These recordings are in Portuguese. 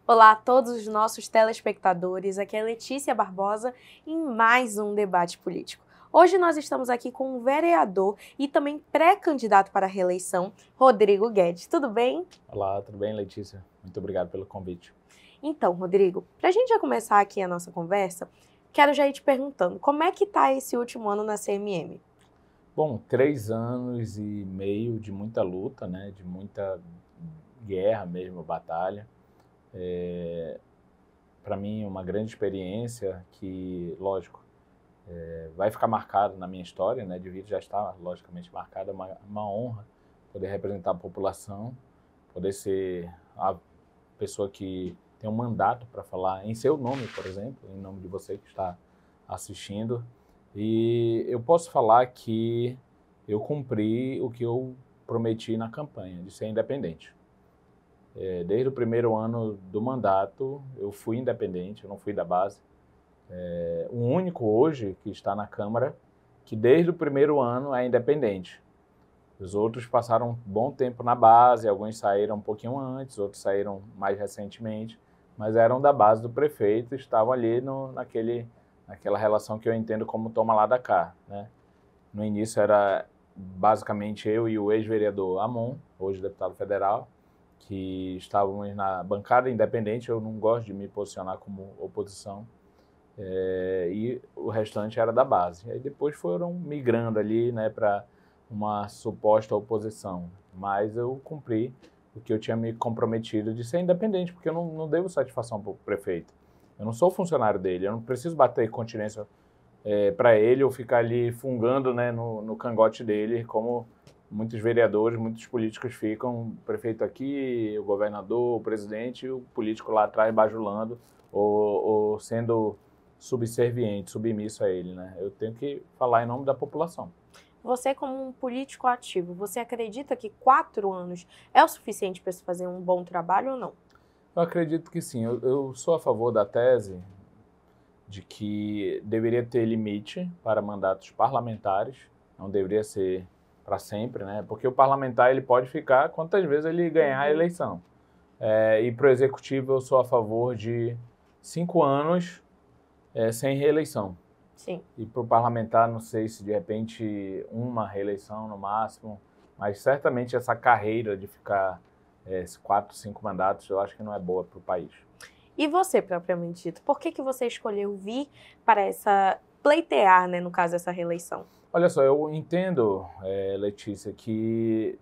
Olá a todos os nossos telespectadores, aqui é Letícia Barbosa em mais um debate político. Hoje nós estamos aqui com o vereador e também pré-candidato para a reeleição, Rodrigo Guedes. Tudo bem? Olá, tudo bem, Letícia? Muito obrigado pelo convite. Então, Rodrigo, para a gente já começar aqui a nossa conversa, quero já ir te perguntando, como é que está esse último ano na CMM? Bom, 3 anos e meio de muita luta, né? De muita guerra mesmo, batalha. Para mim, uma grande experiência que, lógico, vai ficar marcado na minha história, né? De vida já está, logicamente, marcada. Uma honra poder representar a população, poder ser a pessoa que tem um mandato para falar em seu nome, por exemplo, em nome de você que está assistindo. E eu posso falar que eu cumpri o que eu prometi na campanha, de ser independente. Desde o primeiro ano do mandato, eu fui independente, eu não fui da base. O único hoje que está na Câmara que desde o primeiro ano é independente. Os outros passaram um bom tempo na base, alguns saíram um pouquinho antes, outros saíram mais recentemente, mas eram da base do prefeito, estavam ali naquela relação que eu entendo como toma lá da cá, né? No início era basicamente eu e o ex-vereador Amon, hoje deputado federal, que estávamos na bancada independente. Eu não gosto de me posicionar como oposição, e o restante era da base. Aí depois foram migrando ali, né, para uma suposta oposição, mas eu cumpri o que eu tinha me comprometido de ser independente, porque eu não devo satisfação para o prefeito. Eu não sou funcionário dele, eu não preciso bater continência para ele ou ficar ali fungando, né, no cangote dele, como muitos vereadores, muitos políticos ficam, o prefeito aqui, o governador, o presidente, o político lá atrás bajulando ou sendo subserviente, submisso a ele, né? Eu tenho que falar em nome da população. Você, como um político ativo, você acredita que 4 anos é o suficiente para se fazer um bom trabalho ou não? Eu acredito que sim. Eu sou a favor da tese de que deveria ter limite para mandatos parlamentares, não deveria ser para sempre, né? Porque o parlamentar ele pode ficar quantas vezes ele ganhar a eleição. E para o executivo eu sou a favor de 5 anos sem reeleição. Sim. E para o parlamentar, não sei se de repente uma reeleição no máximo, mas certamente essa carreira de ficar 4, 5 mandatos, eu acho que não é boa para o país. E você, propriamente dito, por que você escolheu vir para pleitear, né, no caso, essa reeleição? Olha só, eu entendo, Letícia, que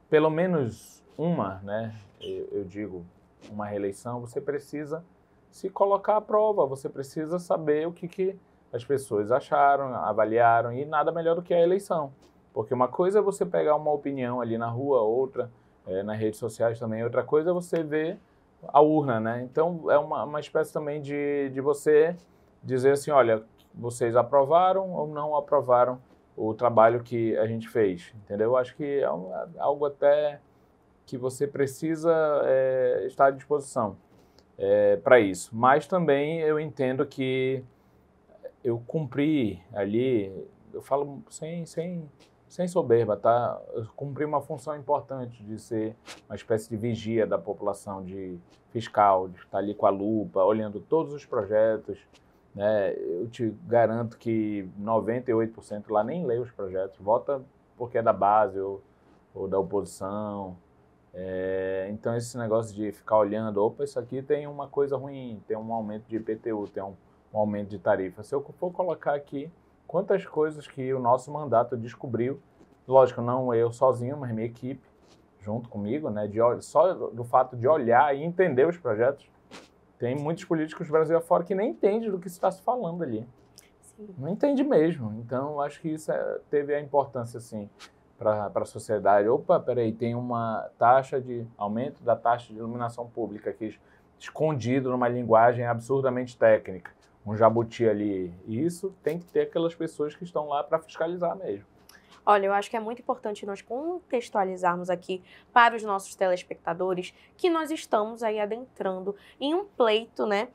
pelo menos uma, né, eu digo, uma reeleição, você precisa se colocar à prova, você precisa saber o que as pessoas acharam, avaliaram, e nada melhor do que a eleição. Porque uma coisa é você pegar uma opinião ali na rua, outra nas redes sociais também, outra coisa é você ver a urna, né? Então é uma espécie também de você dizer assim, olha, vocês aprovaram ou não aprovaram o trabalho que a gente fez, entendeu? Acho que é algo até que você precisa estar à disposição para isso. Mas também eu entendo que eu cumpri ali, eu falo sem soberba, tá? Eu cumpri uma função importante de ser uma espécie de vigia da população, de fiscal, de estar ali com a lupa, olhando todos os projetos, né? Eu te garanto que 98% lá nem lê os projetos, vota porque é da base ou da oposição. Então esse negócio de ficar olhando, opa, isso aqui tem uma coisa ruim, tem um aumento de IPTU, tem um aumento de tarifa. Se eu for colocar aqui quantas coisas que o nosso mandato descobriu, lógico, não eu sozinho, mas minha equipe, junto comigo, né, só do fato de olhar e entender os projetos. Tem muitos políticos do Brasil afora que nem entendem do que está se falando ali. Sim. Não entende mesmo. Então, acho que isso teve a importância, assim, para a sociedade. Opa, peraí, tem uma aumento da taxa de iluminação pública aqui, escondido numa linguagem absurdamente técnica. Um jabuti ali. E isso tem que ter aquelas pessoas que estão lá para fiscalizar mesmo. Olha, eu acho que é muito importante nós contextualizarmos aqui para os nossos telespectadores que nós estamos aí adentrando em um pleito, né,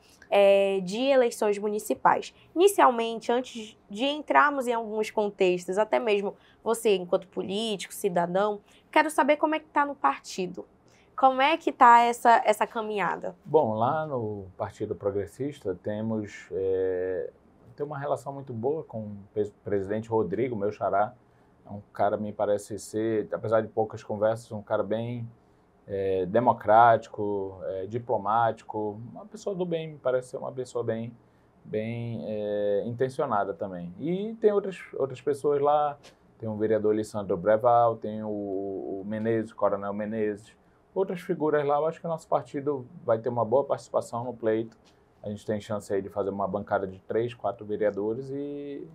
de eleições municipais. Inicialmente, antes de entrarmos em alguns contextos, até mesmo você enquanto político, cidadão, quero saber como é que está no partido. Como é que está essa caminhada? Bom, lá no Partido Progressista tem uma relação muito boa com o presidente Rodrigo, meu xará. É um cara, me parece ser, apesar de poucas conversas, um cara bem democrático, diplomático, uma pessoa do bem, me parece ser uma pessoa bem intencionada também. E tem outras pessoas lá, tem o vereador Lissandro Breval, tem o Menezes, o Coronel Menezes, outras figuras lá. Eu acho que o nosso partido vai ter uma boa participação no pleito. A gente tem chance aí de fazer uma bancada de 3, 4 vereadores e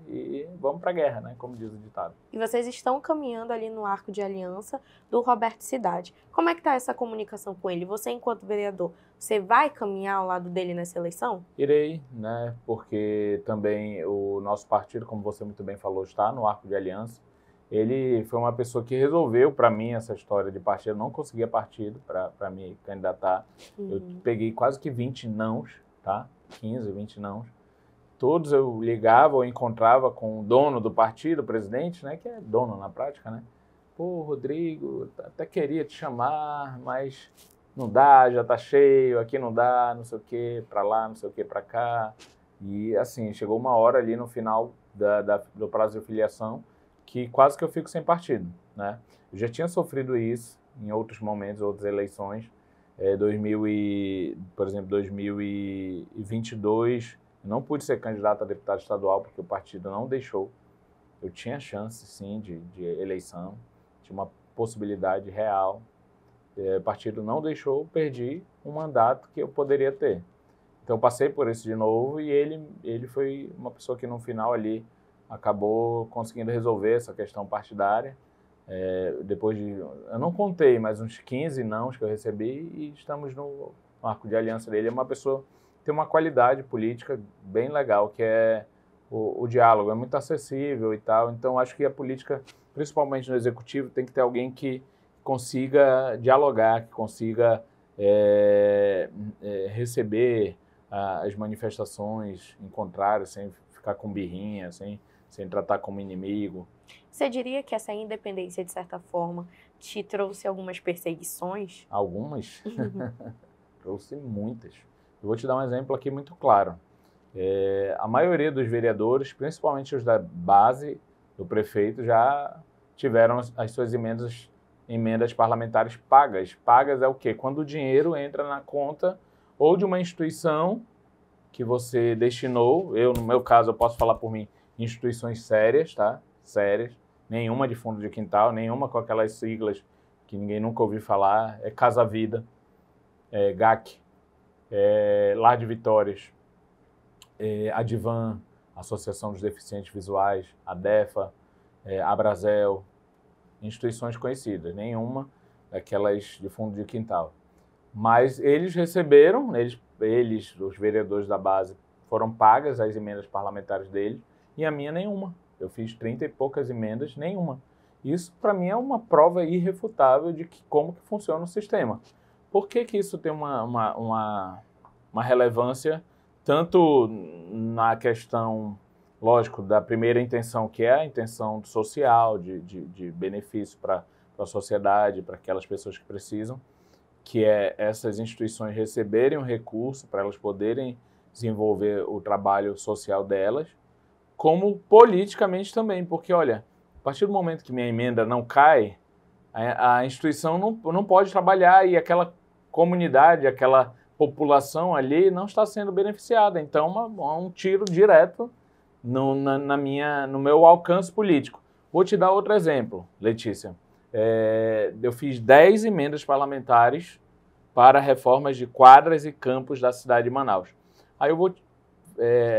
vamos para a guerra, né? Como diz o ditado. E vocês estão caminhando ali no arco de aliança do Roberto Cidade. Como é que está essa comunicação com ele? Você, enquanto vereador, você vai caminhar ao lado dele nessa eleição? Irei, né? Porque também o nosso partido, como você muito bem falou, está no arco de aliança. Ele foi uma pessoa que resolveu para mim essa história de partido. Eu não conseguia partido para me candidatar. Eu peguei quase que 20 nãos, tá? 15, 20 nãos. Todos eu ligava ou encontrava com o dono do partido, o presidente, né? Que é dono na prática, né? Pô, Rodrigo, até queria te chamar, mas não dá, já tá cheio, aqui não dá, não sei o que, para lá, não sei o que, para cá. E assim, chegou uma hora ali no final do prazo de filiação que quase que eu fico sem partido, né? Eu já tinha sofrido isso em outros momentos, outras eleições. Por exemplo, 2022, eu não pude ser candidato a deputado estadual porque o partido não deixou. Eu tinha chance, sim, de eleição, tinha uma possibilidade real. O partido não deixou, perdi um mandato que eu poderia ter. Então, eu passei por isso de novo e ele foi uma pessoa que, no final ali, acabou conseguindo resolver essa questão partidária. Depois de, eu não contei, mas uns 15 nãos que eu recebi e estamos no arco de aliança dele. É uma pessoa que tem uma qualidade política bem legal, que é o diálogo, é muito acessível e tal. Então, acho que a política, principalmente no executivo, tem que ter alguém que consiga dialogar, que consiga receber as manifestações em contrário, sem ficar com birrinha, sem tratar como inimigo. Você diria que essa independência, de certa forma, te trouxe algumas perseguições? Algumas? Trouxe muitas. Eu vou te dar um exemplo aqui muito claro. A maioria dos vereadores, principalmente os da base do prefeito, já tiveram as suas emendas parlamentares pagas. Pagas é o quê? Quando o dinheiro entra na conta ou de uma instituição que você destinou. No meu caso, eu posso falar por mim, instituições sérias, tá? Sérias. Nenhuma de fundo de quintal, nenhuma com aquelas siglas que ninguém nunca ouviu falar. Casa Vida, GAC, Lar de Vitórias, Advan, Associação dos Deficientes Visuais, ADEFA, Abrazel, instituições conhecidas, nenhuma daquelas de fundo de quintal. Mas eles receberam, os vereadores da base, foram pagas as emendas parlamentares deles, e a minha nenhuma. Eu fiz 30 e poucas emendas, nenhuma. Isso, para mim, é uma prova irrefutável de como que funciona o sistema. Por que isso tem uma relevância, tanto na questão, lógico, da primeira intenção, que é a intenção social, de benefício para a sociedade, para aquelas pessoas que precisam, que é essas instituições receberem um recurso para elas poderem desenvolver o trabalho social delas, como politicamente também, porque, olha, a partir do momento que minha emenda não cai, a instituição não pode trabalhar e aquela comunidade, aquela população ali não está sendo beneficiada. Então, um tiro direto no meu alcance político. Vou te dar outro exemplo, Letícia. Eu fiz 10 emendas parlamentares para reformas de quadras e campos da cidade de Manaus. Aí eu vou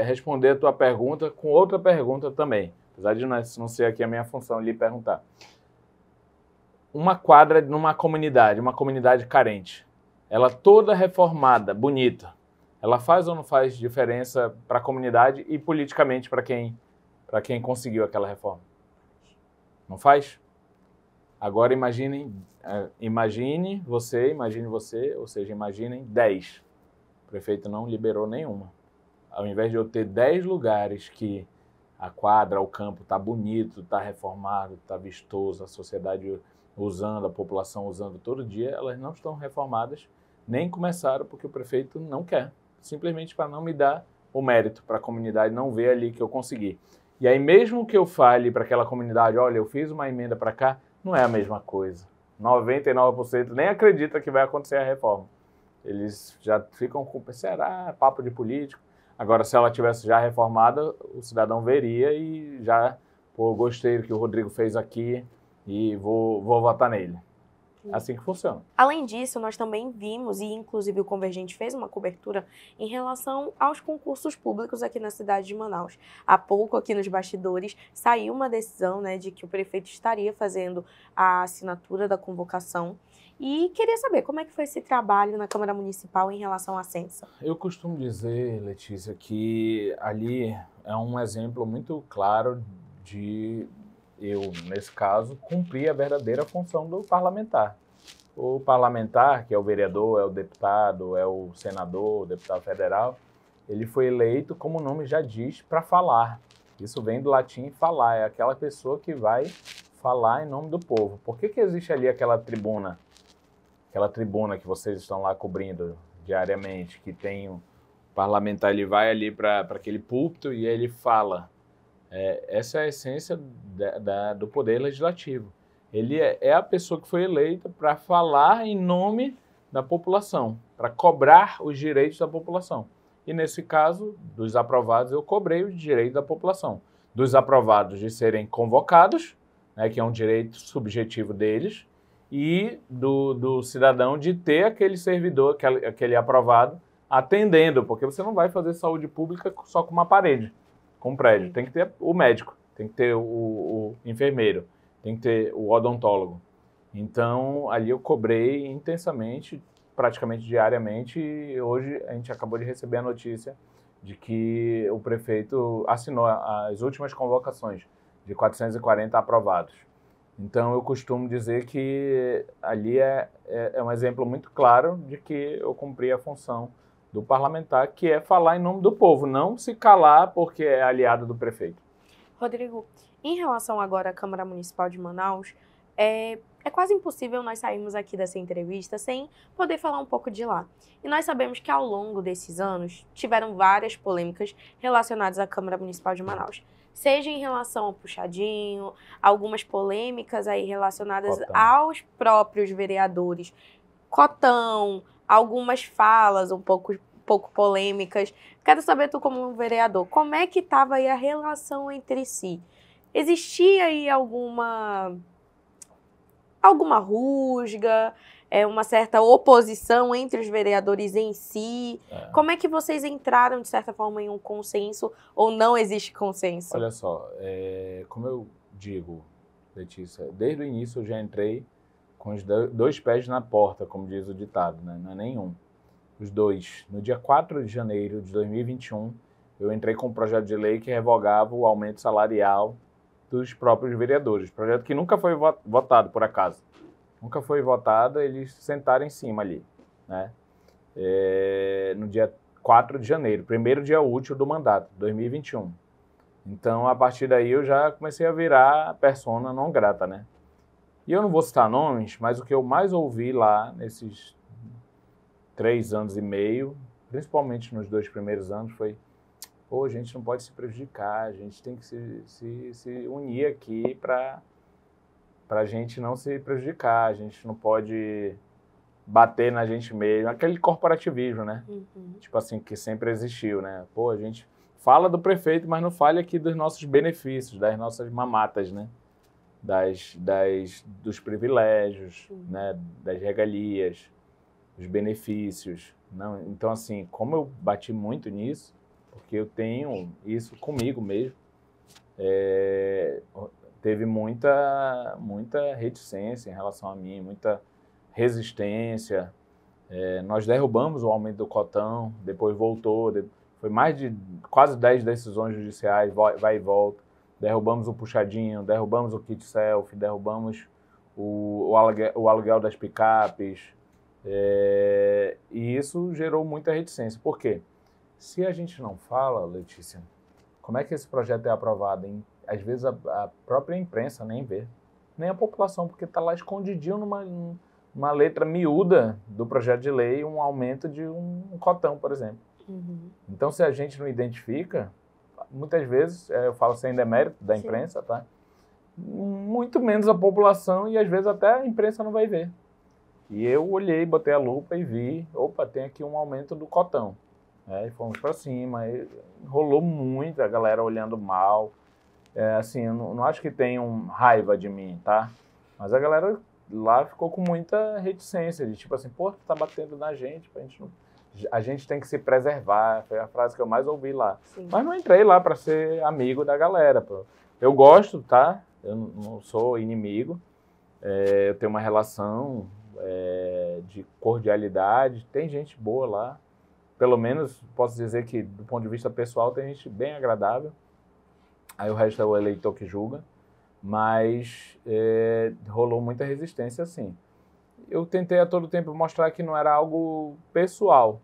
responder a tua pergunta com outra pergunta também, apesar de não ser aqui a minha função lhe perguntar. Uma quadra numa comunidade, uma comunidade carente, ela toda reformada, bonita, ela faz ou não faz diferença para a comunidade e politicamente para quem conseguiu aquela reforma? Não faz? Agora imagine você, ou seja, imaginem 10. O prefeito não liberou nenhuma. Ao invés de eu ter 10 lugares que a quadra, o campo está bonito, está reformado, está vistoso, a sociedade usando, a população usando todo dia, elas não estão reformadas, nem começaram porque o prefeito não quer, simplesmente para não me dar o mérito, para a comunidade não ver ali que eu consegui. E aí mesmo que eu fale para aquela comunidade, olha, eu fiz uma emenda para cá, não é a mesma coisa. 99% nem acredita que vai acontecer a reforma. Eles já ficam com, será, papo de político. Agora, se ela tivesse já reformada, o cidadão veria e já, pô, gostei do que o Rodrigo fez aqui e vou votar nele. Assim que funciona. Além disso, nós também vimos, e inclusive o Convergente fez uma cobertura em relação aos concursos públicos aqui na cidade de Manaus. Há pouco, aqui nos bastidores, saiu uma decisão, né, de que o prefeito estaria fazendo a assinatura da convocação. E queria saber como é que foi esse trabalho na Câmara Municipal em relação à Censa. Eu costumo dizer, Letícia, que ali é um exemplo muito claro de eu, nesse caso, cumprir a verdadeira função do parlamentar. O parlamentar, que é o vereador, é o deputado, é o senador, o deputado federal, ele foi eleito, como o nome já diz, para falar. Isso vem do latim falar, é aquela pessoa que vai falar em nome do povo. Por que existe ali aquela tribuna? Aquela tribuna que vocês estão lá cobrindo diariamente, que tem o parlamentar, ele vai ali para aquele púlpito e ele fala. Essa é a essência do poder legislativo. Ele é a pessoa que foi eleita para falar em nome da população, para cobrar os direitos da população. E nesse caso, dos aprovados, eu cobrei os direitos da população. Dos aprovados de serem convocados, né, que é um direito subjetivo deles, e do cidadão de ter aquele servidor, aquele aprovado, atendendo, porque você não vai fazer saúde pública só com uma parede, com um prédio. Tem que ter o médico, tem que ter o enfermeiro, tem que ter o odontólogo. Então, ali eu cobrei intensamente, praticamente diariamente, e hoje a gente acabou de receber a notícia de que o prefeito assinou as últimas convocações de 440 aprovados. Então, eu costumo dizer que ali é um exemplo muito claro de que eu cumpri a função do parlamentar, que é falar em nome do povo, não se calar porque é aliado do prefeito. Rodrigo, em relação agora à Câmara Municipal de Manaus, é quase impossível nós sairmos aqui dessa entrevista sem poder falar um pouco de lá. E nós sabemos que ao longo desses anos tiveram várias polêmicas relacionadas à Câmara Municipal de Manaus. Seja em relação ao puxadinho, algumas polêmicas aí relacionadas aos próprios vereadores, cotão, algumas falas um pouco polêmicas. Quero saber, tu como vereador, como é que estava aí a relação entre si? Existia aí alguma rusga, uma certa oposição entre os vereadores em si? Como é que vocês entraram, de certa forma, em um consenso ou não existe consenso? Olha só, como eu digo, Letícia, desde o início eu já entrei com os dois pés na porta, como diz o ditado, né? Não é nenhum. Os dois. No dia 4 de janeiro de 2021, eu entrei com um projeto de lei que revogava o aumento salarial dos próprios vereadores. Projeto que nunca foi votado, por acaso. Nunca foi votado, eles sentaram em cima ali, né? No dia 4 de janeiro, primeiro dia útil do mandato, 2021. Então, a partir daí, eu já comecei a virar persona não grata, né? E eu não vou citar nomes, mas o que eu mais ouvi lá, nesses 3 anos e meio, principalmente nos 2 primeiros anos, foi: pô, a gente não pode se prejudicar, a gente tem que se unir aqui para a gente não se prejudicar, a gente não pode bater na gente mesmo, aquele corporativismo, né? Tipo assim, que sempre existiu, né? Pô, a gente fala do prefeito, mas não fala aqui dos nossos benefícios, das nossas mamatas, né? Dos privilégios, né? Das regalias, dos benefícios. Não, então, assim, como eu bati muito nisso, porque eu tenho isso comigo mesmo, teve muita reticência em relação a mim, muita resistência. Nós derrubamos o aumento do cotão, depois voltou, foi mais de quase 10 decisões judiciais, vai e volta. Derrubamos o puxadinho, derrubamos o kit selfie, derrubamos o aluguel das picapes. E isso gerou muita reticência. Por quê? Se a gente não fala, Letícia, como é que esse projeto é aprovado? Às vezes a própria imprensa nem vê. nem a população, porque está lá escondidinho numa letra miúda do projeto de lei um aumento de um cotão, por exemplo. Então, se a gente não identifica, muitas vezes, eu falo sem demérito da imprensa, tá? Muito menos a população e às vezes até a imprensa não vai ver. E eu olhei, botei a lupa e vi, opa, tem aqui um aumento do cotão. E fomos para cima, e rolou muito, a galera olhando mal. Assim, eu não acho que tenham raiva de mim, tá? Mas a galera lá ficou com muita reticência, de tipo assim, pô, tá batendo na gente, a gente tem que se preservar, foi a frase que eu mais ouvi lá. Sim. Mas não entrei lá para ser amigo da galera, pô. Eu gosto, tá? Eu não sou inimigo, eu tenho uma relação de cordialidade, tem gente boa lá, pelo menos posso dizer que do ponto de vista pessoal tem gente bem agradável, aí o resto é o eleitor que julga, mas rolou muita resistência sim. Eu tentei a todo tempo mostrar que não era algo pessoal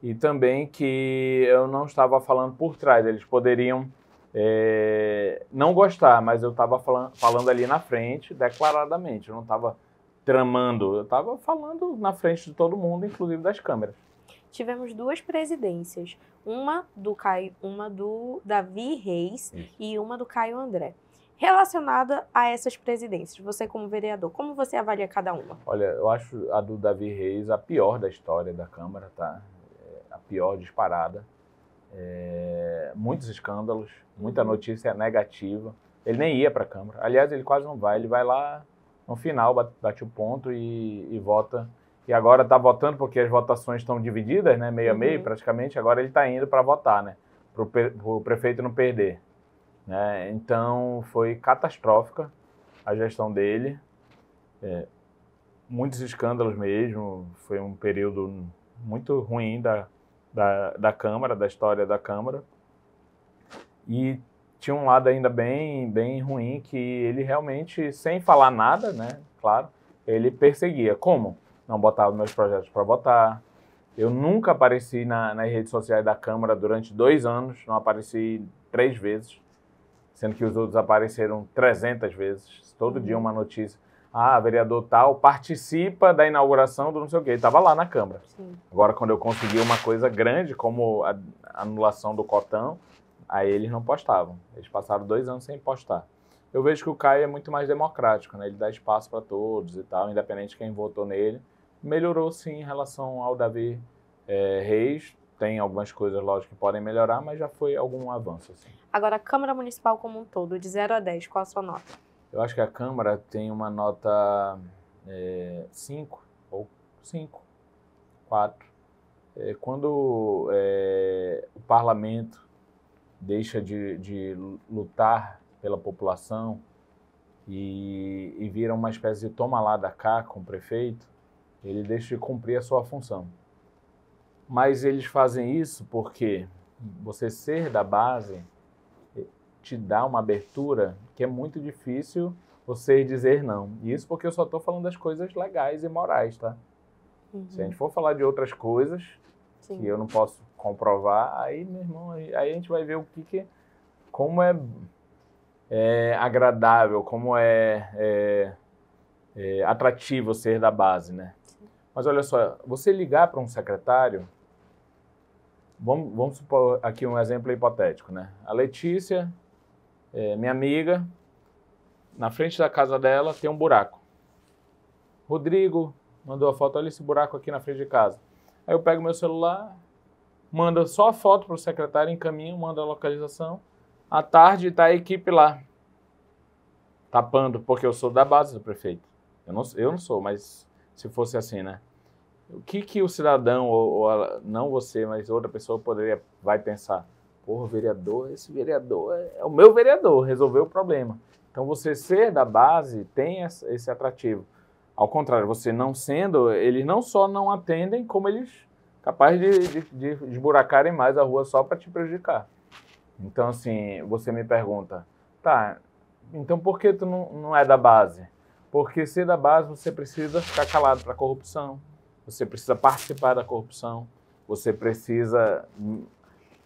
e também que eu não estava falando por trás, eles poderiam não gostar, mas eu estava falando ali na frente, declaradamente, eu não estava tramando, eu estava falando na frente de todo mundo, inclusive das câmeras. Tivemos 2 presidências, uma do Davi Reis e uma do Caio André. Relacionada a essas presidências, você como vereador, como você avalia cada uma? Olha, eu acho a do Davi Reis a pior da história da Câmara, tá? A pior disparada. Muitos escândalos, muita notícia negativa. Ele nem ia para a Câmara. Aliás, ele quase não vai. Ele vai lá no final, bate o ponto e vota. E agora está votando porque as votações estão divididas, né? Meio a meio praticamente. Agora ele está indo para votar, né? Para o prefeito não perder. Né? Então foi catastrófica a gestão dele. Muitos escândalos mesmo. Foi um período muito ruim da Câmara, da história da Câmara. E tinha um lado ainda bem ruim, que ele realmente, sem falar nada, né, claro, ele perseguia. Como? Não botava meus projetos para votar. Eu nunca apareci nas redes sociais da Câmara durante 2 anos, não apareci 3 vezes, sendo que os outros apareceram 300 vezes. Todo dia uma notícia. Vereador tal participa da inauguração do não sei o quê. Ele estava lá na Câmara. Sim. Agora, quando eu consegui uma coisa grande, como a anulação do cotão, aí eles não postavam. Eles passaram 2 anos sem postar. Eu vejo que o Caio é muito mais democrático, né? Ele dá espaço para todos e tal, independente de quem votou nele. Melhorou, sim, em relação ao Davi Reis. Tem algumas coisas, lógico, que podem melhorar, mas já foi algum avanço, assim. Agora, a Câmara Municipal como um todo, de 0 a 10, qual a sua nota? Eu acho que a Câmara tem uma nota 5 ou 5, 4. Quando o parlamento deixa de lutar pela população e vira uma espécie de toma lá da cá com o prefeito, ele deixa de cumprir a sua função. Mas eles fazem isso porque você ser da base te dá uma abertura que é muito difícil você dizer não. E isso porque eu só estou falando das coisas legais e morais, tá? Se a gente for falar de outras coisas que eu não posso comprovar, aí, meu irmão, aí a gente vai ver como é agradável, como é atrativo ser da base, né? Mas olha só, você ligar para um secretário, vamos supor aqui um exemplo hipotético, né? A Letícia, minha amiga, na frente da casa dela tem um buraco. Rodrigo mandou a foto, olha esse buraco aqui na frente de casa. Aí eu pego meu celular, mando só a foto para o secretário, encaminho, mando a localização. À tarde está a equipe lá, tapando, porque eu sou da base do prefeito. Eu não sou, mas se fosse assim, né? O que o cidadão, ou não você, mas outra pessoa vai pensar? Porra, vereador, esse vereador é o meu vereador, resolveu o problema. Então, você ser da base tem esse atrativo. Ao contrário, você não sendo, eles não só não atendem, como eles capazes de esburacarem mais a rua só para te prejudicar. Então, assim, você me pergunta, tá, então por que tu não é da base? Porque ser da base você precisa ficar calado para a corrupção, você precisa participar da corrupção, você precisa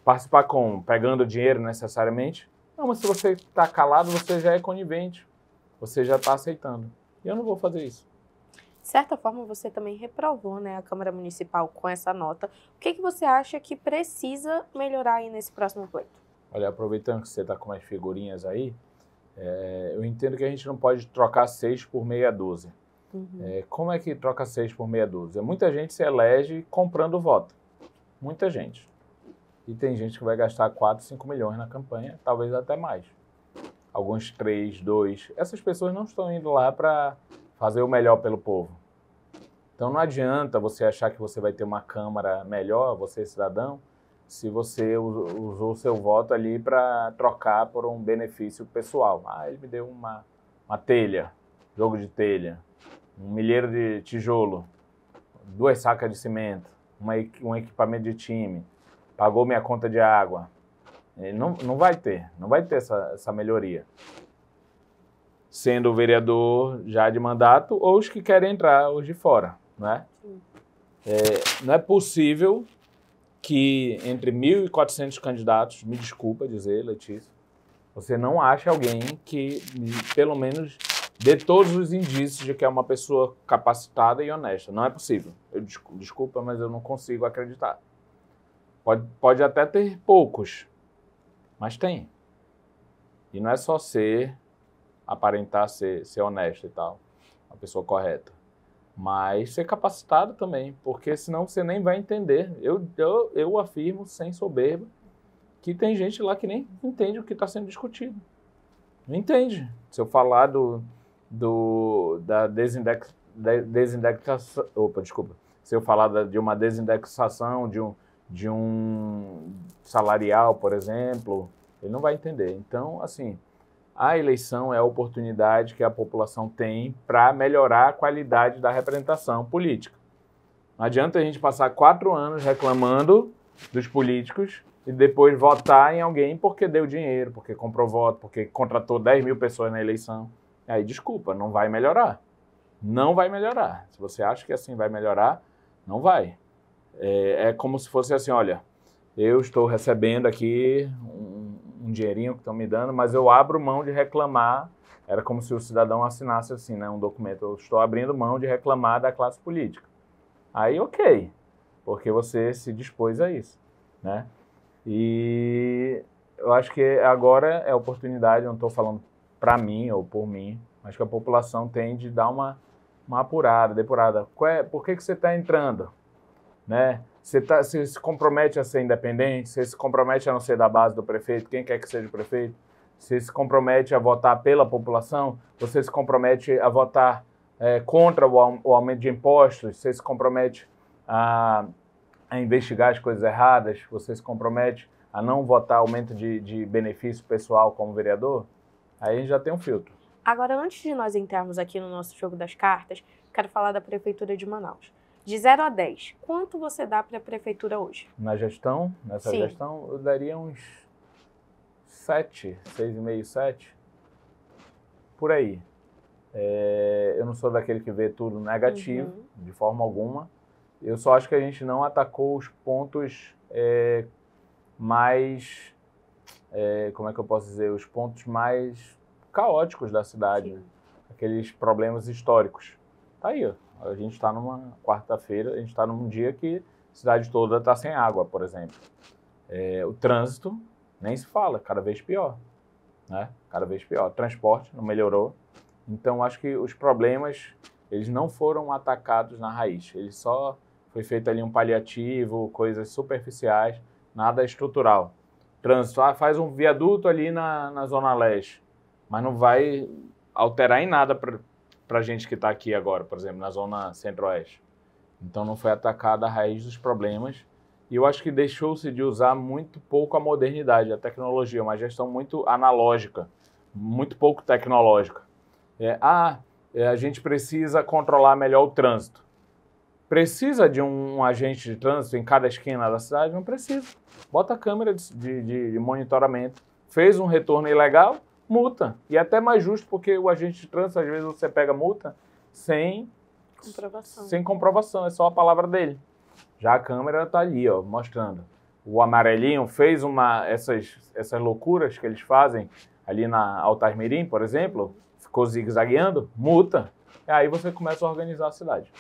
participar como? Pegando dinheiro necessariamente? Não, mas se você está calado, você já é conivente. você já está aceitando. E eu não vou fazer isso. De certa forma, você também reprovou, né, a Câmara Municipal com essa nota. O que você acha que precisa melhorar aí nesse próximo pleito? Olha, aproveitando que você está com as figurinhas aí, eu entendo que a gente não pode trocar 6 por meia dúzia. Como é que troca 6 por meia dúzia? Muita gente se elege comprando voto. Muita gente. E tem gente que vai gastar 4, 5 milhões na campanha, talvez até mais. Alguns 3, 2. Essas pessoas não estão indo lá para fazer o melhor pelo povo. Então não adianta você achar que você vai ter uma Câmara melhor, você cidadão, se você usou o seu voto ali para trocar por um benefício pessoal. Ah, ele me deu uma telha, jogo de telha, um milheiro de tijolo, 2 sacas de cimento, um equipamento de time, pagou minha conta de água. Não vai ter essa melhoria. Sendo o vereador já de mandato ou os que querem entrar, os de fora, né? Não é possível que entre 1.400 candidatos, me desculpa dizer, Letícia, você não ache alguém que, pelo menos, dê todos os indícios de que é uma pessoa capacitada e honesta. Não é possível. Desculpa, mas eu não consigo acreditar. Pode até ter poucos, mas tem. E não é só aparentar ser honesto e tal, uma pessoa correta. Mas ser capacitado também, porque senão você nem vai entender. Eu afirmo, sem soberba, que tem gente lá que nem entende o que está sendo discutido. Não entende. Se eu falar da desindexação... Opa, desculpa. Se eu falar de uma desindexação, de um salarial, por exemplo, ele não vai entender. Então, assim, a eleição é a oportunidade que a população tem para melhorar a qualidade da representação política. Não adianta a gente passar 4 anos reclamando dos políticos e depois votar em alguém porque deu dinheiro, porque comprou voto, porque contratou 10 mil pessoas na eleição. Aí, desculpa, não vai melhorar. Não vai melhorar. Se você acha que assim vai melhorar, não vai. É como se fosse assim, olha, eu estou recebendo aqui um dinheirinho que estão me dando, mas eu abro mão de reclamar. Era como se o cidadão assinasse assim, né, um documento. Eu estou abrindo mão de reclamar da classe política. Aí, ok, porque você se dispôs a isso, né? E eu acho que agora é a oportunidade, eu não estou falando para mim ou por mim, mas que a população tem de dar uma apurada, depurada. Por que você está entrando? Né? Você se compromete a ser independente, você se compromete a não ser da base do prefeito, quem quer que seja o prefeito, você se compromete a votar pela população, você se compromete a votar contra o aumento de impostos, você se compromete a investigar as coisas erradas, você se compromete a não votar aumento de benefício pessoal como vereador, aí a gente já tem um filtro. Agora, antes de nós entrarmos aqui no nosso jogo das cartas, quero falar da Prefeitura de Manaus. De 0 a 10, quanto você dá para a Prefeitura hoje? Nessa gestão, eu daria uns 7, 6,5, 7, por aí. Eu não sou daquele que vê tudo negativo, de forma alguma. Eu só acho que a gente não atacou os pontos mais, como é que eu posso dizer, os pontos mais caóticos da cidade, aqueles problemas históricos. Tá aí, ó. A gente está numa quarta-feira, a gente está num dia que a cidade toda está sem água, por exemplo. O trânsito nem se fala, cada vez pior, né? Cada vez pior. O transporte não melhorou. Então, acho que os problemas, eles não foram atacados na raiz. Ele só foi feito ali um paliativo, coisas superficiais, nada estrutural. Trânsito, faz um viaduto ali na Zona Leste, mas não vai alterar em nada para a gente que está aqui agora, por exemplo, na Zona Centro-Oeste. Então não foi atacada a raiz dos problemas e eu acho que deixou-se de usar muito pouco a modernidade, a tecnologia, uma gestão muito analógica, muito pouco tecnológica. A gente precisa controlar melhor o trânsito. Precisa de um agente de trânsito em cada esquina da cidade? Não precisa. Bota a câmera de monitoramento. Fez um retorno ilegal? Multa. E até mais justo, porque o agente de trânsito, às vezes, você pega multa sem comprovação, é só a palavra dele. Já a câmera está ali, ó, mostrando. O amarelinho fez essas loucuras que eles fazem ali na Altamira, por exemplo, ficou zigue-zagueando, multa. E aí você começa a organizar a cidade.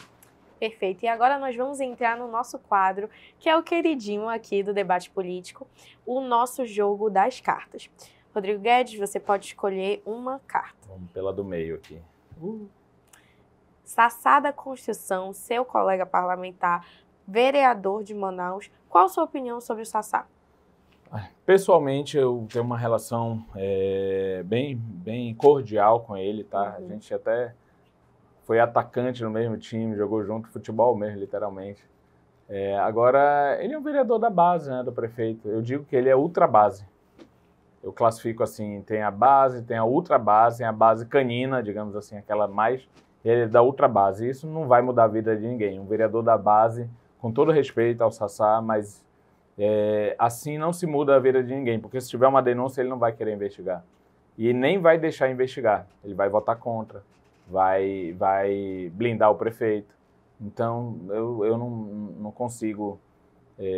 Perfeito. E agora nós vamos entrar no nosso quadro, que é o queridinho aqui do debate político, o nosso jogo das cartas. Rodrigo Guedes, você pode escolher uma carta. Vamos pela do meio aqui. Sassá da Construção, seu colega parlamentar, vereador de Manaus. Qual a sua opinião sobre o Sassá? Pessoalmente, eu tenho uma relação bem cordial com ele, tá? A gente até foi atacante no mesmo time, jogou junto, futebol mesmo, literalmente. Agora, ele é um vereador da base, né, do prefeito. Eu digo que ele é ultra base. Eu classifico assim, tem a base, tem a ultra base, tem a base canina, digamos assim, aquela mais... Ele é da ultra base. Isso não vai mudar a vida de ninguém. Um vereador da base, com todo respeito ao Sassá, mas assim não se muda a vida de ninguém, porque se tiver uma denúncia, ele não vai querer investigar. E nem vai deixar investigar. Ele vai votar contra. Vai blindar o prefeito. Então, eu não consigo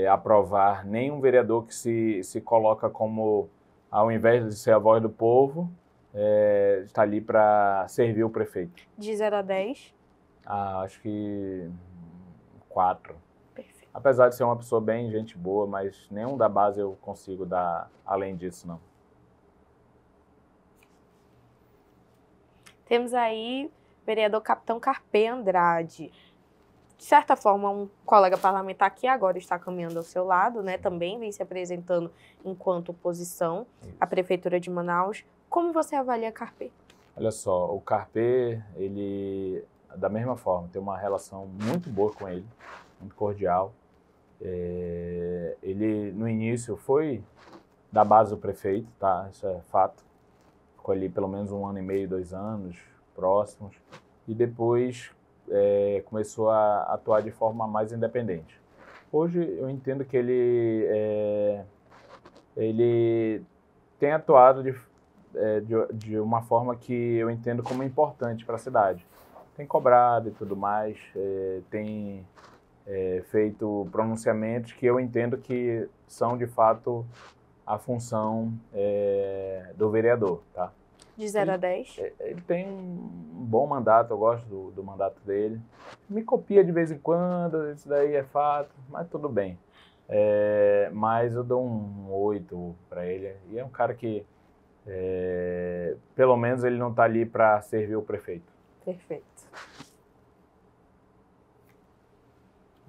aprovar nenhum vereador que se coloca como, ao invés de ser a voz do povo, está ali para servir o prefeito. De 0 a 10? Acho que 4. Perfeito. Apesar de ser uma pessoa bem gente boa, mas nenhum da base eu consigo dar além disso, não. Temos aí o vereador Capitão Carpê Andrade. De certa forma, um colega parlamentar que agora está caminhando ao seu lado, né? Também vem se apresentando enquanto oposição à Prefeitura de Manaus. Como você avalia Carpê? Olha só, o Carpê, ele, da mesma forma, tem uma relação muito boa com ele, muito cordial. Ele, no início, foi da base do prefeito, tá? Isso é fato. Ficou ali pelo menos 1 ano e meio, 2 anos próximos. E depois começou a atuar de forma mais independente. Hoje eu entendo que ele tem atuado de uma forma que eu entendo como importante para a cidade. Tem cobrado e tudo mais, tem feito pronunciamentos que eu entendo que são de fato a função do vereador, tá? De 0 a 10? Ele tem um bom mandato, eu gosto do mandato dele. Me copia de vez em quando, isso daí é fato, mas tudo bem. Mas eu dou um 8 para ele. E é um cara que, pelo menos, ele não está ali para servir o prefeito. Perfeito.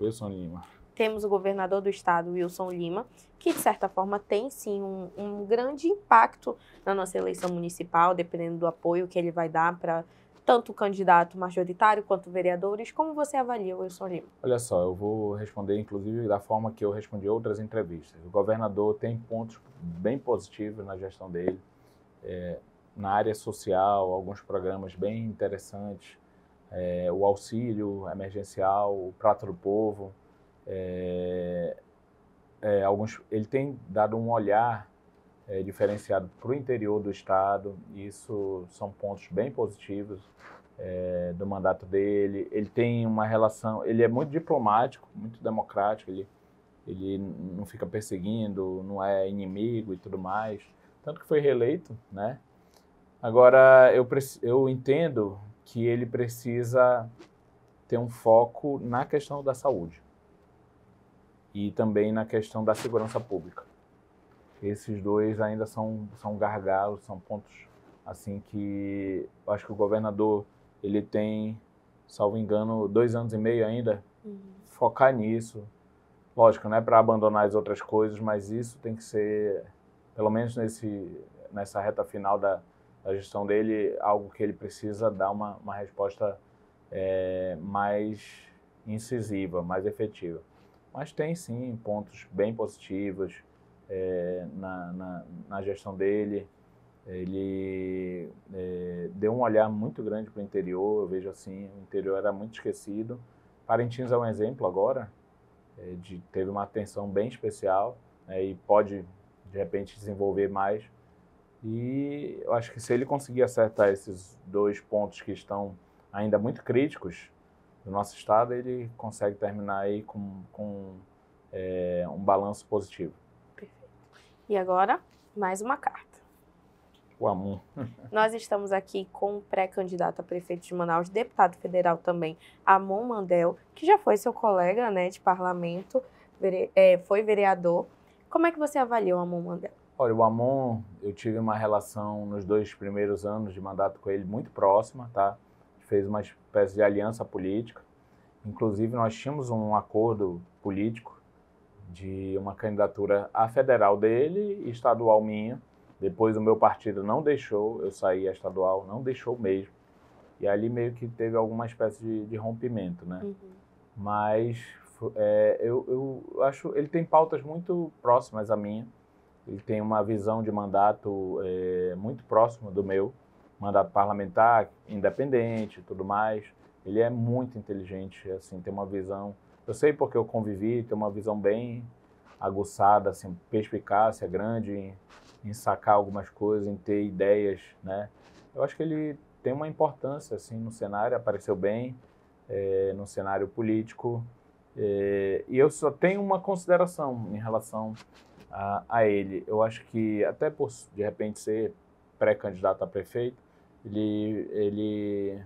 Wilson Lima. Temos o governador do estado, Wilson Lima, que de certa forma tem sim um grande impacto na nossa eleição municipal, dependendo do apoio que ele vai dar para tanto o candidato majoritário quanto vereadores. Como você avalia o Wilson Lima? Olha só, eu vou responder inclusive da forma que eu respondi outras entrevistas. O governador tem pontos bem positivos na gestão dele, na área social, alguns programas bem interessantes, o auxílio emergencial, o prato do povo. Ele tem dado um olhar diferenciado para o interior do estado, e isso são pontos bem positivos do mandato dele. Ele tem uma relação, ele é muito diplomático, muito democrático, ele não fica perseguindo, não é inimigo e tudo mais, tanto que foi reeleito, né? Agora, eu entendo que ele precisa ter um foco na questão da saúde e também na questão da segurança pública. Esses dois ainda são gargalos, são pontos assim que eu acho que o governador ele tem, salvo engano, 2 anos e meio ainda, focar nisso. Lógico, não é para abandonar as outras coisas, mas isso tem que ser, pelo menos nessa reta final da gestão dele, algo que ele precisa dar uma resposta mais incisiva, mais efetiva. Mas tem sim pontos bem positivos na gestão dele. Ele deu um olhar muito grande para o interior, eu vejo assim, o interior era muito esquecido. Parintins é um exemplo agora, teve uma atenção bem especial, e pode, de repente, desenvolver mais. E eu acho que se ele conseguir acertar esses 2 pontos que estão ainda muito críticos do nosso estado, ele consegue terminar aí com um balanço positivo. Perfeito. E agora, mais uma carta. O Amon. Nós estamos aqui com o pré-candidato a prefeito de Manaus, deputado federal também, Amon Mandel, que já foi seu colega, né, de parlamento, foi vereador. Como é que você avaliou o Amon Mandel? Olha, o Amon, eu tive uma relação nos 2 primeiros anos de mandato com ele muito próxima, tá? A gente fez uma espécie de aliança política. Inclusive, nós tínhamos um acordo político de uma candidatura a federal dele e estadual minha. Depois o meu partido não deixou, eu saí a estadual, não deixou mesmo. E ali meio que teve alguma espécie de rompimento, né? Uhum. Mas eu acho ele tem pautas muito próximas à minha. Ele tem uma visão de mandato muito próximo do meu, mandato parlamentar, independente e tudo mais. Ele é muito inteligente, assim, tem uma visão... Eu sei porque eu convivi, tem uma visão bem aguçada, assim, perspicácia grande em sacar algumas coisas, em ter ideias, né? Eu acho que ele tem uma importância, assim, no cenário, apareceu bem no cenário político. E eu só tenho uma consideração em relação a ele. Eu acho que, até por, de repente, ser pré-candidato a prefeito, ele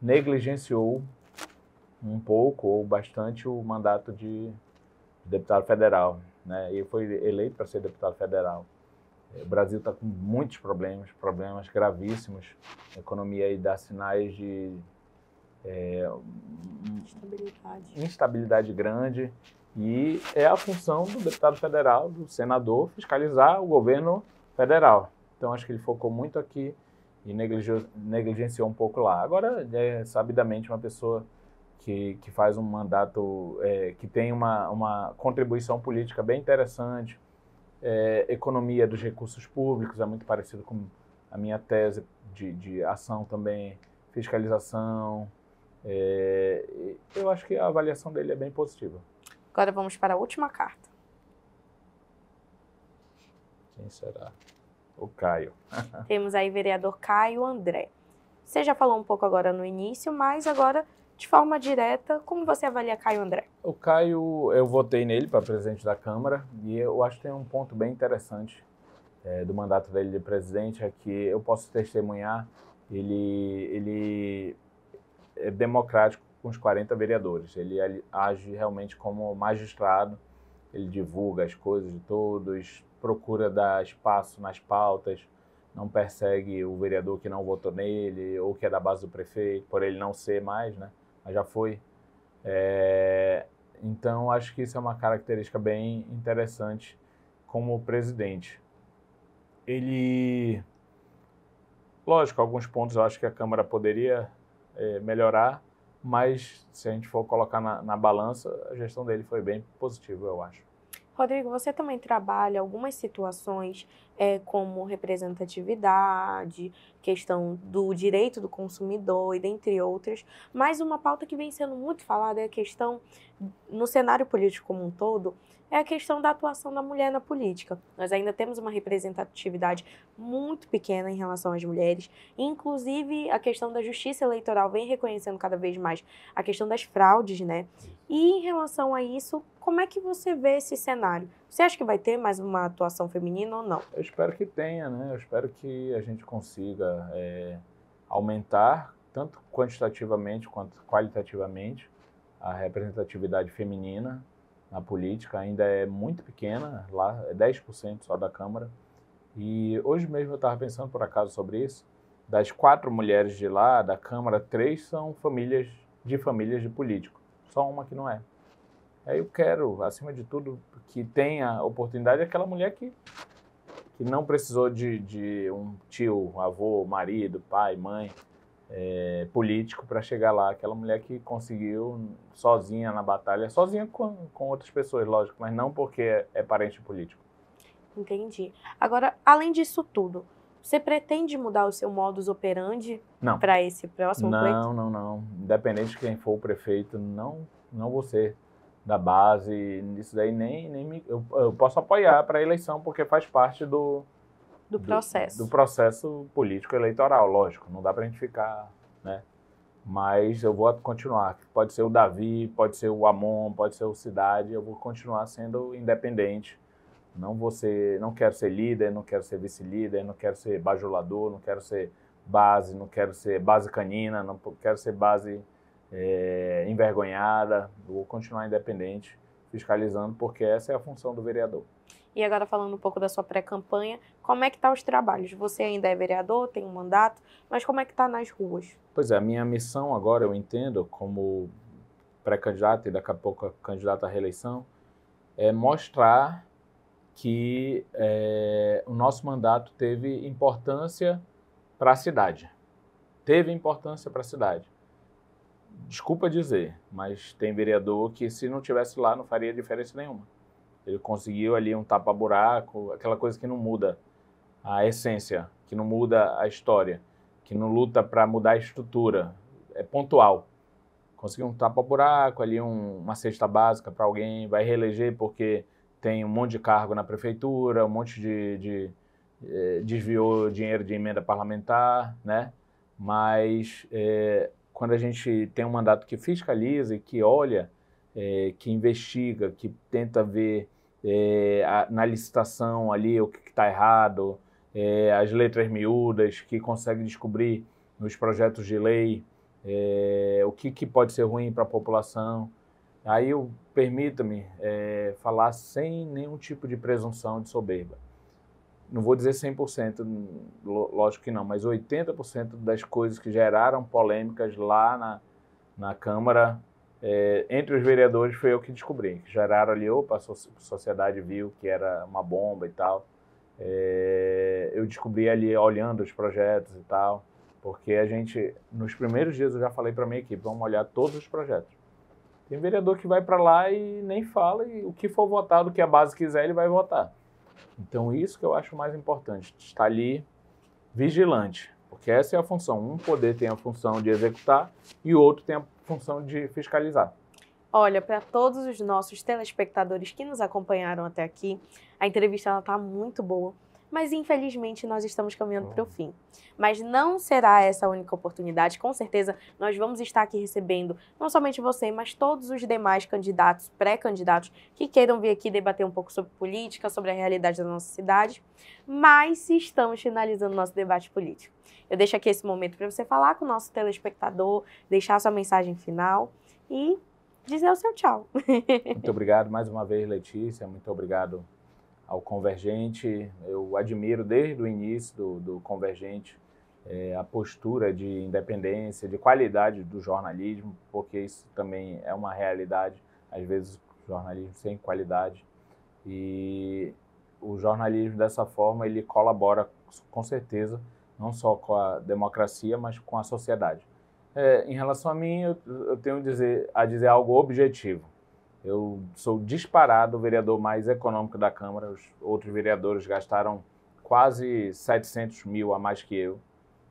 negligenciou um pouco ou bastante o mandato de deputado federal, né? E foi eleito para ser deputado federal. O Brasil está com muitos problemas gravíssimos. A economia aí dá sinais de instabilidade grande. E é a função do deputado federal, do senador, fiscalizar o governo federal. Então, acho que ele focou muito aqui e negligenciou um pouco lá. Agora, é sabidamente uma pessoa que faz um mandato, que tem uma contribuição política bem interessante. Economia dos recursos públicos, é muito parecido com a minha tese de ação também, fiscalização. Eu acho que a avaliação dele é bem positiva. Agora vamos para a última carta. Quem será? O Caio. Temos aí vereador Caio André. Você já falou um pouco agora no início, mas agora, de forma direta, como você avalia Caio André? O Caio, eu votei nele para presidente da Câmara e eu acho que tem um ponto bem interessante do mandato dele de presidente, é que eu posso testemunhar, ele é democrático com os 40 vereadores. Ele age realmente como magistrado, ele divulga as coisas de todos, procura dar espaço nas pautas, não persegue o vereador que não votou nele ou que é da base do prefeito, por ele não ser mais, né? Mas já foi. Então, acho que isso é uma característica bem interessante como presidente. Ele, lógico, alguns pontos eu acho que a Câmara poderia melhorar, mas se a gente for colocar na balança, a gestão dele foi bem positiva, eu acho. Rodrigo, você também trabalha algumas situações como representatividade, questão do direito do consumidor e dentre outras, mas uma pauta que vem sendo muito falada é a questão, no cenário político como um todo, é a questão da atuação da mulher na política. Nós ainda temos uma representatividade muito pequena em relação às mulheres, inclusive a questão da justiça eleitoral vem reconhecendo cada vez mais a questão das fraudes, né? E em relação a isso, como é que você vê esse cenário? Você acha que vai ter mais uma atuação feminina ou não? Eu espero que tenha, né? Eu espero que a gente consiga aumentar, tanto quantitativamente quanto qualitativamente, a representatividade feminina na política. Ainda é muito pequena, lá é 10% só da Câmara. E hoje mesmo eu estava pensando, por acaso, sobre isso. Das 4 mulheres de lá, da Câmara, 3 são famílias de políticos. Só uma que não é. Aí eu quero, acima de tudo, que tenha oportunidade aquela mulher que não precisou de um tio, avô, marido, pai, mãe, político para chegar lá. Aquela mulher que conseguiu sozinha na batalha, sozinha com outras pessoas, lógico, mas não porque é parente político. Entendi. Agora, além disso tudo, você pretende mudar o seu modus operandi para esse próximo pleito? Não. Independente de quem for o prefeito, não vou ser da base. Isso daí eu posso apoiar para a eleição, porque faz parte do processo político eleitoral, lógico. Não dá para a gente ficar, né? Mas eu vou continuar. Pode ser o Davi, pode ser o Amon, pode ser o Cidade. Eu vou continuar sendo independente Não quero ser líder, não quero ser vice-líder, não quero ser bajulador, não quero ser base, não quero ser base canina, não quero ser base envergonhada. Vou continuar independente, fiscalizando, porque essa é a função do vereador. E agora falando um pouco da sua pré-campanha, como é que tá os trabalhos? Você ainda é vereador, tem um mandato, mas como é que tá nas ruas? Pois é, a minha missão agora, eu entendo, como pré-candidato e daqui a pouco candidato à reeleição, é mostrar que o nosso mandato teve importância para a cidade. Teve importância para a cidade. Desculpa dizer, mas tem vereador que se não tivesse lá não faria diferença nenhuma. Ele conseguiu ali um tapa-buraco, aquela coisa que não muda a essência, que não muda a história, que não luta para mudar a estrutura, é pontual. Conseguiu um tapa-buraco, ali uma cesta básica para alguém, vai reeleger porque tem um monte de cargo na prefeitura, um monte desviou dinheiro de emenda parlamentar, né? Mas quando a gente tem um mandato que fiscaliza e que olha, que investiga, que tenta ver na licitação ali o que está errado, as letras miúdas, que consegue descobrir nos projetos de lei o que pode ser ruim para a população. Aí permita-me falar sem nenhum tipo de presunção de soberba. Não vou dizer 100%, lógico que não, mas 80% das coisas que geraram polêmicas lá na Câmara, entre os vereadores, foi eu que descobri. Que geraram ali, a sociedade viu que era uma bomba e tal. Eu descobri ali olhando os projetos e tal, porque a gente, nos primeiros dias eu já falei para a minha equipe, vamos olhar todos os projetos. Tem vereador que vai para lá e nem fala, e o que for votado, o que a base quiser, ele vai votar. Então isso que eu acho mais importante, estar ali vigilante, porque essa é a função. Um poder tem a função de executar e o outro tem a função de fiscalizar. Olha, para todos os nossos telespectadores que nos acompanharam até aqui, a entrevista está muito boa, mas infelizmente nós estamos caminhando para o fim. Mas não será essa a única oportunidade, com certeza nós vamos estar aqui recebendo não somente você, mas todos os demais candidatos, pré-candidatos, que queiram vir aqui debater um pouco sobre política, sobre a realidade da nossa cidade, mas estamos finalizando nosso debate político. Eu deixo aqui esse momento para você falar com o nosso telespectador, deixar sua mensagem final e dizer o seu tchau. Muito obrigado mais uma vez, Letícia, muito obrigado ao Convergente. Eu admiro desde o início do Convergente a postura de independência, de qualidade do jornalismo, porque isso também é uma realidade, às vezes jornalismo sem qualidade, e o jornalismo dessa forma ele colabora com certeza, não só com a democracia, mas com a sociedade. Em relação a mim, eu tenho a dizer algo objetivo. Eu sou disparado o vereador mais econômico da Câmara. Os outros vereadores gastaram quase 700 mil a mais que eu,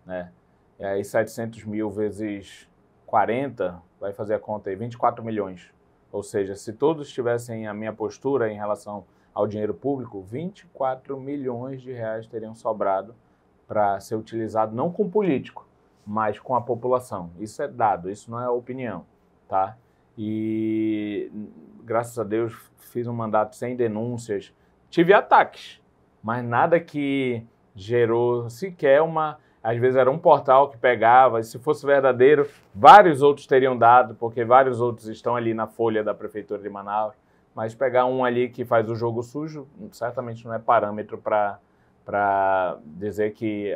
né? E aí 700 mil vezes 40, vai fazer a conta aí, 24 milhões. Ou seja, se todos tivessem a minha postura em relação ao dinheiro público, 24 milhões de reais teriam sobrado para ser utilizado não com político, mas com a população. Isso é dado, isso não é opinião, tá? E, graças a Deus, fiz um mandato sem denúncias. Tive ataques, mas nada que gerou sequer Às vezes era um portal que pegava, e se fosse verdadeiro, vários outros teriam dado, porque vários outros estão ali na folha da Prefeitura de Manaus. Mas pegar um ali que faz o jogo sujo, certamente não é parâmetro para dizer que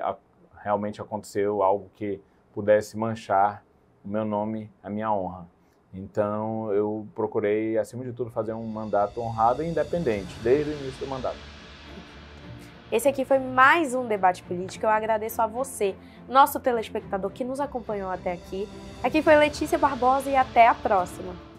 realmente aconteceu algo que pudesse manchar o meu nome, a minha honra. Então, eu procurei, acima de tudo, fazer um mandato honrado e independente, desde o início do mandato. Esse aqui foi mais um debate político. Eu agradeço a você, nosso telespectador que nos acompanhou até aqui. Aqui foi Letícia Barbosa e até a próxima.